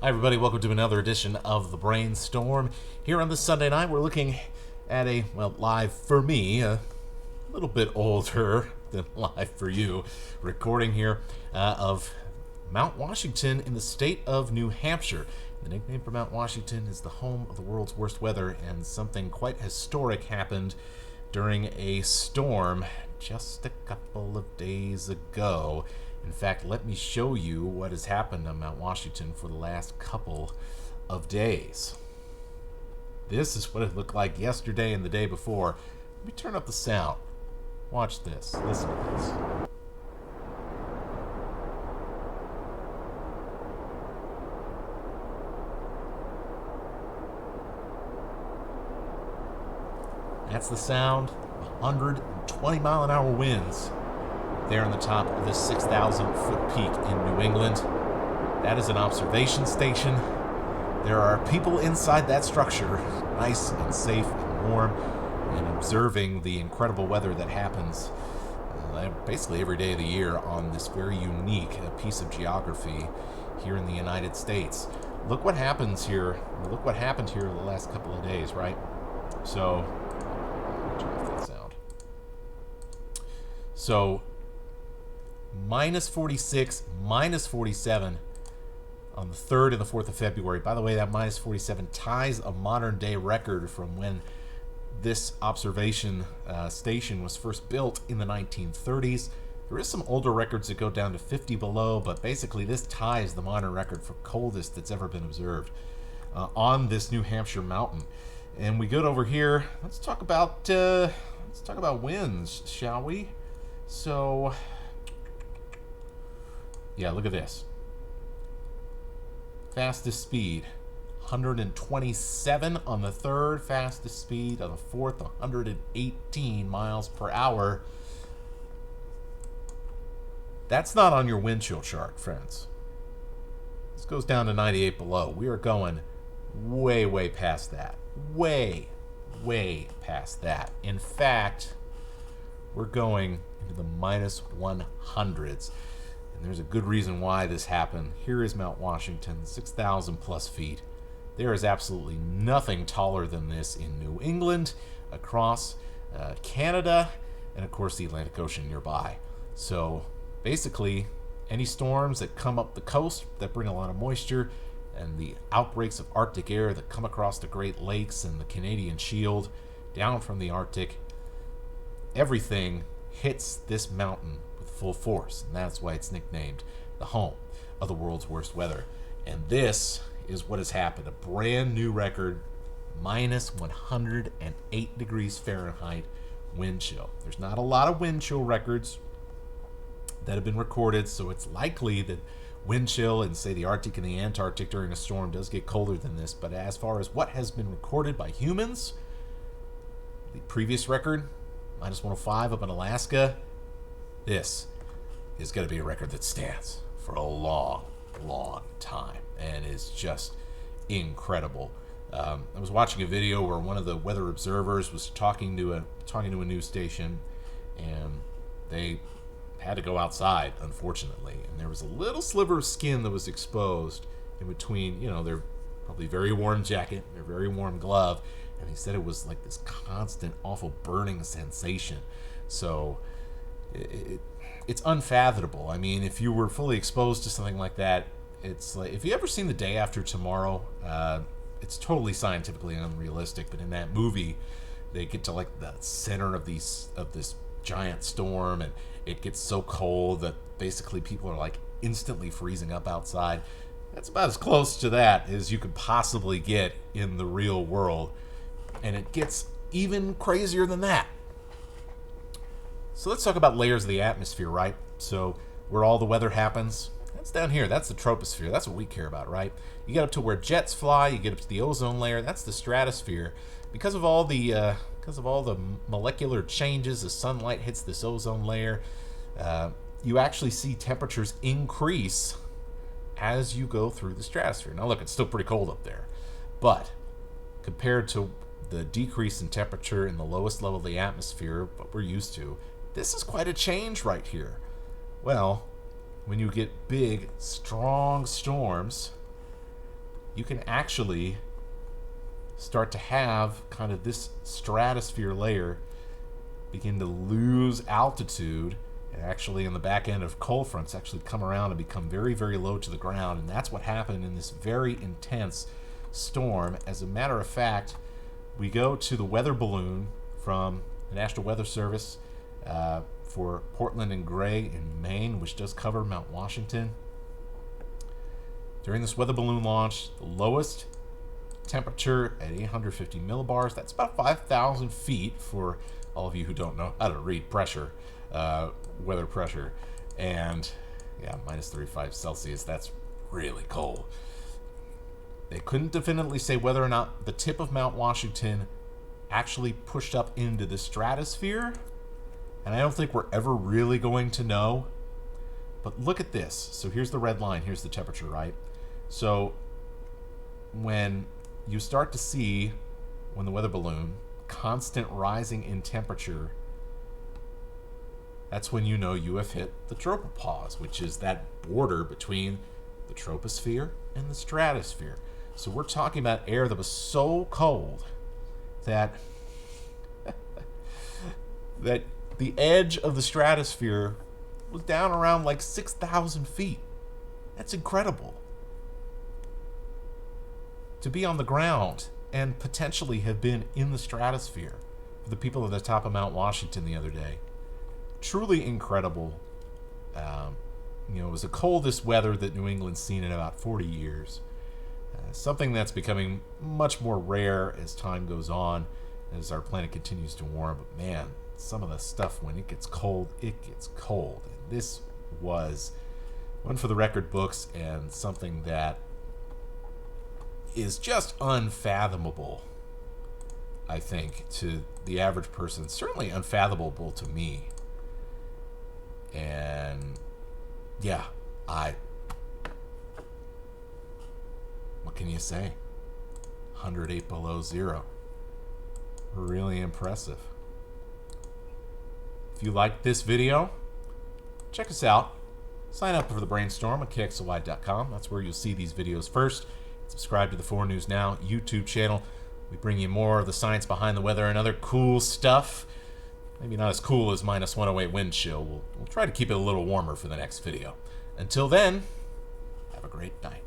Hi everybody, welcome to another edition of the Brainstorm. Here on this Sunday night, we're looking at a, well, live for me, a little bit older than live for you, recording here of Mount Washington in the state of New Hampshire. The nickname for Mount Washington is the home of the world's worst weather, and something quite historic happened during a storm just a couple of days ago. In fact, let me show you what has happened on Mount Washington for the last couple of days. This is what it looked like yesterday and the day before. Let me turn up the sound. Watch this. Listen to this. That's the sound of 120 mile an hour winds there on the top of this 6,000 foot peak in New England. That is an observation station. There are people inside that structure, nice and safe and warm, and observing the incredible weather that happens basically every day of the year on this very unique piece of geography here in the United States. Look what happens here. Look what happened here the last couple of days, right? So, turn off that sound. So, minus 46, minus 47 on the 3rd and the 4th of February. By the way, that minus 47 ties a modern day record from when this observation station was first built in the 1930s. There is some older records that go down to 50 below, but basically this ties the modern record for coldest that's ever been observed on this New Hampshire mountain. And we go over here. Let's talk about winds, shall we? So, yeah, look at this. Fastest speed, 127 on the 3rd. Fastest speed on the 4th, 118 miles per hour. That's not on your wind chill chart, friends. This goes down to 98 below. We are going way, way past that. Way, way past that. In fact, we're going into the minus 100s. And there's a good reason why this happened. Here is Mount Washington, 6,000 plus feet. There is absolutely nothing taller than this in New England, across Canada, and of course the Atlantic Ocean nearby. So basically, any storms that come up the coast that bring a lot of moisture, and the outbreaks of Arctic air that come across the Great Lakes and the Canadian Shield down from the Arctic, everything hits this mountain with full force, and that's why it's nicknamed the home of the world's worst weather. And this is what has happened. A brand new record, minus 108 degrees Fahrenheit wind chill. There's not a lot of wind chill records that have been recorded, so it's likely that wind chill in, say, the Arctic and the Antarctic during a storm does get colder than this. But as far as what has been recorded by humans, the previous record, minus 105 up in Alaska, this is going to be a record that stands for a long, long time and is just incredible. I was watching a video where one of the weather observers was talking to a news station, and they had to go outside, unfortunately, and there was a little sliver of skin that was exposed in between, their probably very warm jacket, their very warm glove, and he said it was like this constant, awful burning sensation. So it's unfathomable. I mean, if you were fully exposed to something like that, it's like, if you ever seen The Day After Tomorrow, it's totally scientifically unrealistic, but in that movie, they get to like the center of this giant storm, and it gets so cold that basically people are like instantly freezing up outside. That's about as close to that as you could possibly get in the real world, and it gets even crazier than that. So let's talk about layers of the atmosphere, right? So where all the weather happens, that's down here. That's the troposphere. That's what we care about, right? You get up to where jets fly, you get up to the ozone layer, that's the stratosphere. Because of all the molecular changes as sunlight hits this ozone layer, you actually see temperatures increase as you go through the stratosphere. Now look, it's still pretty cold up there, but compared to the decrease in temperature in the lowest level of the atmosphere, what we're used to, this is quite a change right here. Well, when you get big, strong storms, you can actually start to have kind of this stratosphere layer begin to lose altitude, and actually in the back end of cold fronts actually come around and become very, very low to the ground. And that's what happened in this very intense storm. As a matter of fact, we go to the weather balloon from the National Weather Service for Portland and Gray in Maine, which does cover Mount Washington. During this weather balloon launch, the lowest temperature at 850 millibars, that's about 5,000 feet for all of you who don't know how to read pressure, weather pressure. And yeah, minus 35 Celsius, that's really cold. They couldn't definitively say whether or not the tip of Mount Washington actually pushed up into the stratosphere, and I don't think we're ever really going to know. But look at this. So here's the red line, here's the temperature, right? So when you start to see, when the weather balloon, constant rising in temperature, that's when you know you have hit the tropopause, which is that border between the troposphere and the stratosphere. So we're talking about air that was so cold that that the edge of the stratosphere was down around like 6,000 feet. That's incredible. To be on the ground and potentially have been in the stratosphere for the people at the top of Mount Washington the other day. Truly incredible. It was the coldest weather that New England's seen in about 40 years. Something that's becoming much more rare as time goes on, as our planet continues to warm. But man, some of the stuff, when it gets cold, it gets cold. And this was one for the record books, and something that is just unfathomable, I think, to the average person. Certainly unfathomable to me. And yeah, what can you say? 108 below zero. Really impressive. If you liked this video, check us out. Sign up for the Brainstorm at kxly.com. That's where you'll see these videos first. Subscribe to the 4 News Now YouTube channel. We bring you more of the science behind the weather and other cool stuff. Maybe not as cool as minus 108 wind chill. We'll try to keep it a little warmer for the next video. Until then, have a great night.